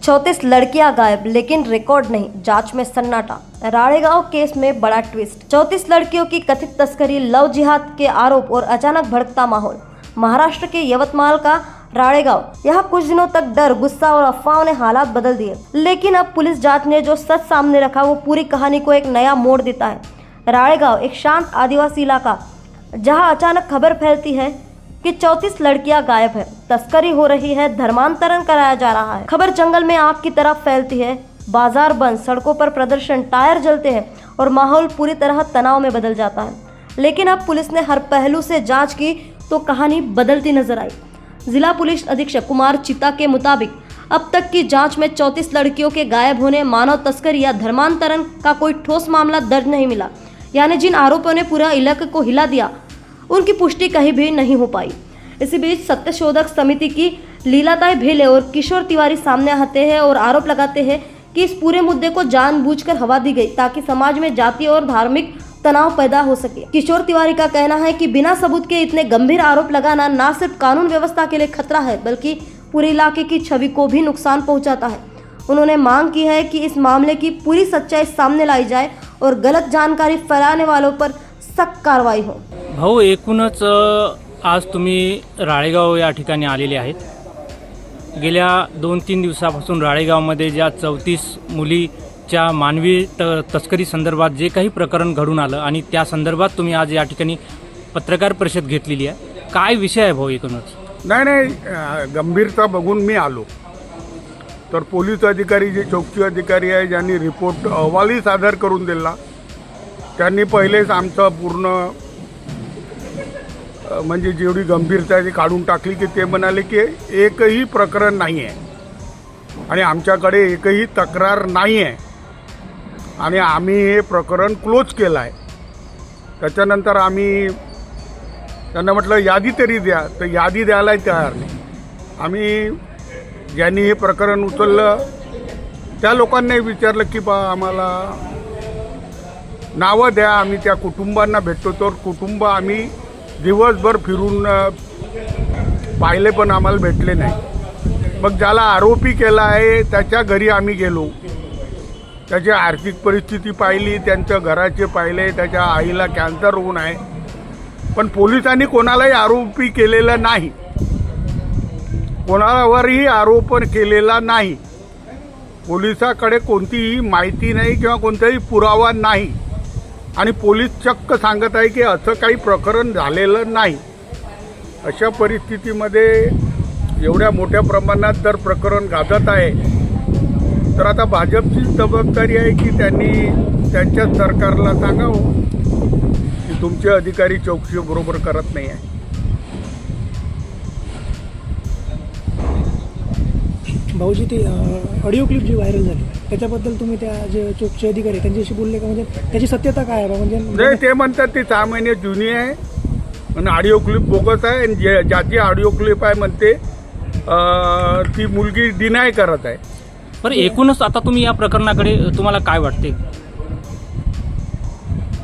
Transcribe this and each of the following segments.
34 लड़कियां गायब लेकिन रिकॉर्ड नहीं, जांच में सन्नाटा। राड़ेगांव केस में बड़ा ट्विस्ट। 34 लड़कियों की कथित तस्करी, लव जिहाद के आरोप और अचानक भड़कता माहौल। महाराष्ट्र के यवतमाल का राड़ेगांव, यहाँ कुछ दिनों तक डर, गुस्सा और अफवाहों ने हालात बदल दिए, लेकिन अब पुलिस जांच ने जो सच सामने रखा वो पूरी कहानी को एक नया मोड़ देता है। राड़ेगांव एक शांत आदिवासी इलाका, जहाँ अचानक खबर फैलती है कि 34 लड़कियां गायब है, तस्करी हो रही है, धर्मांतरण कराया जा रहा है। खबर जंगल में आग की तरफ फैलती है। बाजार बंद, सड़कों पर प्रदर्शन, टायर जलते हैं और माहौल पूरी तरह तनाव में बदल जाता है। लेकिन अब पुलिस ने हर पहलू से जांच की तो कहानी बदलती नजर आई। जिला पुलिस अधीक्षक कुमार चिता के मुताबिक अब तक की जांच में 34 लड़कियों के गायब होने, मानव तस्करी या धर्मांतरण का कोई ठोस मामला दर्ज नहीं मिला। यानी जिन आरोपों ने पूरा इलाके को हिला दिया, उनकी पुष्टि कहीं भी नहीं हो पाई। इसी बीच सत्यशोधक समिति की लीलाताई भेले और किशोर तिवारी सामने आते हैं और आरोप लगाते हैं कि इस पूरे मुद्दे को जानबूझकर हवा दी गई ताकि समाज में जातीय और धार्मिक तनाव पैदा हो सके। किशोर तिवारी का कहना है कि बिना सबूत के इतने गंभीर आरोप लगाना न सिर्फ कानून व्यवस्था के लिए खतरा है, बल्कि पूरे इलाके की छवि को भी नुकसान पहुंचाता है। उन्होंने मांग की है कि इस मामले की पूरी सच्चाई सामने लाई जाए और गलत जानकारी फैलाने वालों पर सख्त कार्रवाई हो। भाऊ, एकूणच आज तुम्ही राळेगाव या ठिकाणी आलेले आहेत। गेल्या 2-3 दिवसापासून राळेगावमध्ये ज्या 34 मुलीच्या मानवी तस्करी संदर्भात जे काही प्रकरण घडून आलं आणि त्या संदर्भात तुम्ही आज या ठिकाणी पत्रकार परिषद घेतलेली आहे, काय विषय आहे भाऊ एकूणच? नाही, गंभीरता बघून मी आलो। तर पोलीस अधिकारी, जे चौकशी अधिकारी आहे, ज्यांनी रिपोर्ट अहवालही सादर करून दिला, त्यांनी पहिलेच आमचं पूर्ण म्हणजे जेवढी गंभीरता ती काढून टाकली की ते म्हणाले की एकही प्रकरण नाही आहे आणि आमच्याकडे एकही तक्रार नाही आहे आणि आम्ही हे प्रकरण क्लोज केलं आहे। त्याच्यानंतर आम्ही त्यांना म्हटलं यादी तरी द्या, तर यादी द्यायलाही तयार नाही। आम्ही ज्यांनी हे प्रकरण उचललं त्या लोकांनाही विचारलं की बा आम्हाला नावं द्या, आम्ही त्या कुटुंबांना भेटतो। तर कुटुंब आम्ही दिवसभर फिरून पाहिले पण आम्हाला भेटले नाही। मग ज्याला आरोपी केला आहे त्याच्या घरी आम्ही गेलो, त्याची आर्थिक परिस्थिती पाहिली, त्यांच्या घराचे पाहिले, त्याच्या आईला कॅन्सर होऊन आहे, पण पोलिसांनी कोणालाही आरोपी केलेला नाही, कोणावरही आरोप केलेला नाही। पोलिसाकडे कोणतीही माहिती नाही किंवा कोणताही पुरावा नाही आणि पोलीस चक्क सांगत आहे की असं काही प्रकरण झालेलं नाही। अशा परिस्थितीमध्ये एवढ्या मोठ्या प्रमाणात जर प्रकरण गाजत आहे तर आता भाजपची जबाबदारी आहे की त्यांनी त्यांच्या सरकारला सांगावं की तुमचे अधिकारी चौकशी बरोबर करत नाही आहे। भाऊजी, ती ऑडिओ क्लिप जी व्हायरल झाली त्याच्याबद्दल तुम्ही त्या जे चौकशी अधिकारी त्यांच्याशी बोलले का? म्हणजे त्याची सत्यता काय आहे? म्हणजे नाही, ते म्हणतात ती 6 महिने जुनी आहे आणि ऑडिओ क्लिप बोगस आहे आणि ज्याची ऑडिओ क्लिप आहे म्हणते ती मुलगी डिनाय करत आहे। पण एकूणच आता तुम्ही या प्रकरणाकडे तुम्हाला काय वाटते?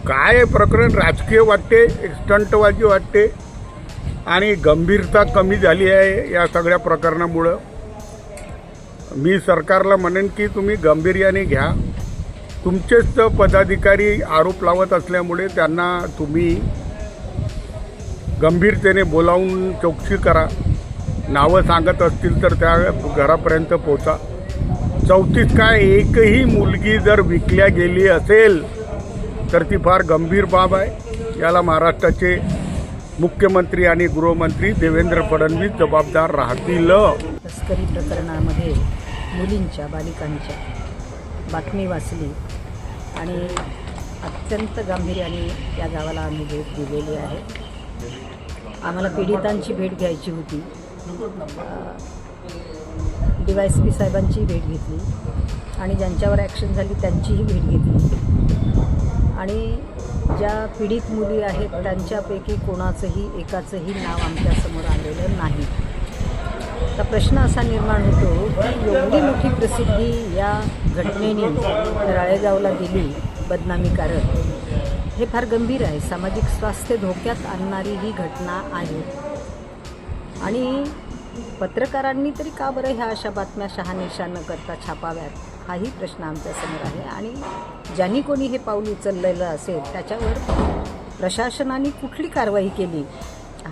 काय प्रकरण राजकीय वाटते, स्टंटबाजी वाटते आणि गंभीरता कमी झाली आहे या सगळ्या प्रकरणामुळं। मी सरकारला म्हणेन की तुम्ही गांभीर्याने घ्या। तुमचेच पदाधिकारी आरोप लावत असल्यामुळे त्यांना तुम्ही गंभीरतेने बोलावून चौकशी करा। नावं सांगत असतील तर त्या घरापर्यंत पोचा। 34 काय, एकही मुलगी जर विकल्या गेली असेल तर ती फार गंभीर बाब आहे। याला महाराष्ट्राचे मुख्यमंत्री आणि गृहमंत्री देवेंद्र फडणवीस जबाबदार राहतील। तस्करी प्रकरणामध्ये मुलींच्या, बालिकांच्या बातमी वाचली आणि अत्यंत गांभीर्याने या गावाला आम्ही भेट दिलेली आहे। आम्हाला पीडितांची भेट घ्यायची होती, DYSP साहेबांची भेट घेतली आणि ज्यांच्यावर ॲक्शन झाली त्यांचीही भेट घेतली आणि ज्या पीडित मुली आहेत त्यांच्यापैकी कोणाचंही एकाचंही नाव आमच्यासमोर आलेलं नाही। तर प्रश्न असा निर्माण होतो की एवढी मोठी प्रसिद्धी या घटनेने राळेगावला दिली, बदनामीकारक, हे फार गंभीर आहे। सामाजिक स्वास्थ्य धोक्यात आणणारी ही घटना आहे आणि पत्रकारांनी तरी का बरं ह्या अशा बातम्या शहानिशा न करता छापाव्यात, हाही प्रश्न आमच्यासमोर आहे. आणि ज्यांनी कोणी हे पाऊल उचललेलं असेल त्याच्यावर प्रशासनाने कुठली कारवाई केली,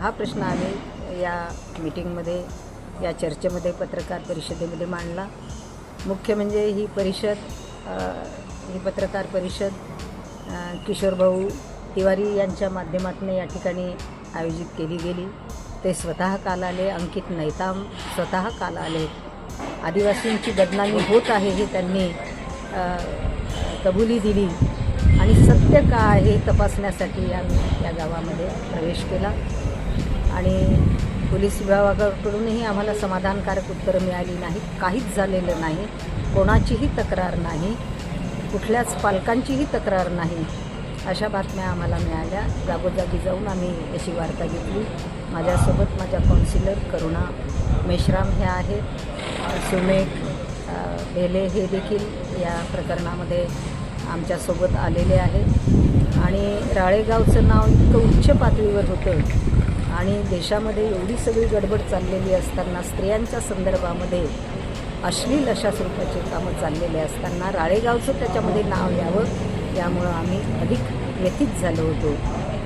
हा प्रश्न आम्ही या मीटिंगमध्ये, या चर्चेमध्ये, पत्रकार परिषदेमध्ये मांडला. मुख्य म्हणजे ही पत्रकार परिषद किशोरभाऊ तिवारी यांच्या माध्यमातून या ठिकाणी आयोजित केली गेली. ते स्वतः काल आले, अंकित नैताम स्वतः काल आले. आदिवासींची बदनामी होत आहे हे त्यांनी कबुली दिली आणि सत्य का आहे तपासण्यासाठी आम्ही या गावामध्ये प्रवेश केला. आणि पोलीस विभागाकडूनही आम्हाला समाधानकारक उत्तरं मिळाली नाहीत. काहीच झालेलं नाही, कोणाचीही तक्रार नाही, कुठल्याच पालकांचीही तक्रार नाही, अशा बातम्या आम्हाला मिळाल्या. जागोजागी जाऊन आम्ही अशी वार्ता घेतली. माझ्यासोबत माझ्या काउन्सिलर करुणा मेश्राम ह्या आहेत, सुमेघ बेले हे देखील या प्रकरणामध्ये आमच्यासोबत आलेले आहेत. आणि राळेगावचं नाव इतकं उच्च पातळीवर होतं आणि देशामध्ये एवढी सगळी गडबड चाललेली असताना, स्त्रियांच्या संदर्भामध्ये अश्लील अशा स्वरूपाचे कामं चाललेले असताना राळेगावचं त्याच्यामध्ये नाव यावं, यामुळं आम्ही अधिक व्यथित झालो होतो.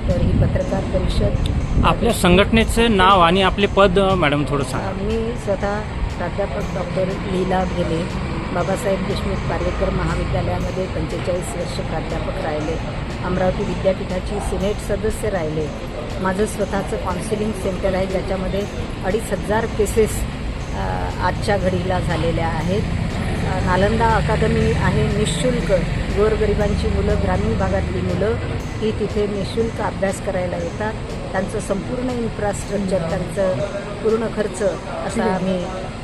तर ही पत्रकार परिषद, आपल्या संघटनेचं नाव आणि आपले पद मॅडम थोडं सांगा. मी स्वतः प्राध्यापक डॉक्टर लीला भेले, बाबासाहेब देशमुख कार्यक्रम महाविद्यालयामध्ये 45 वर्ष प्राध्यापक राहिले. अमरावती विद्यापीठाची सिनेट सदस्य राहिले. माझं स्वतःचं काउन्सिलिंग सेंटर आहे, ज्याच्यामध्ये 2500 केसेस आजच्या घडीला झालेल्या आहेत. नालंदा अकादमी आहे, निःशुल्क गोरगरिबांची मुलं, ग्रामीण भागातली मुलं ही तिथे निःशुल्क अभ्यास करायला येतात. त्यांचं संपूर्ण इन्फ्रास्ट्रक्चर, त्यांचं पूर्ण खर्च असा आम्ही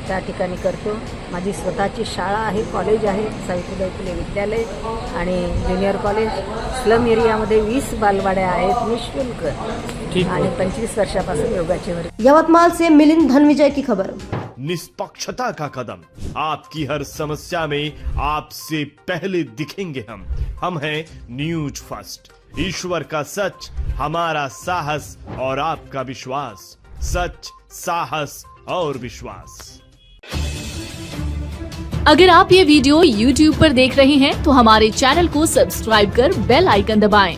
त्या ठिकाणी करतो. माझी स्वतःची शाळा आहे, कॉलेज आहे, सावित्रीबाई फुले विद्यालय आणि ज्युनियर कॉलेज. स्लम एरियामध्ये 20 बालवाड्या आहेत निःशुल्क. आणि 25 वर्षापासून योगाचे वर्ग. यवतमाळ से मिलिंद धनविजय की खबर. निष्पक्षता का कदम, आपकी हर समस्या में आपसे पहले दिखेंगे हम हैं न्यूज फर्स्ट. ईश्वर का सच, हमारा साहस और आपका विश्वास. सच, साहस और विश्वास. अगर आप ये वीडियो YouTube पर देख रहे हैं तो हमारे चैनल को सब्सक्राइब कर बेल आइकन दबाएं.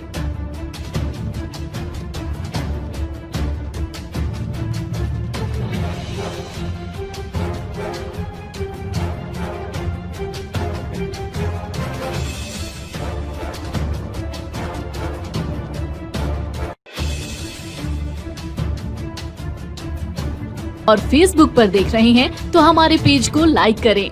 और Facebook पर देख रहे हैं तो हमारे पेज को लाइक करें.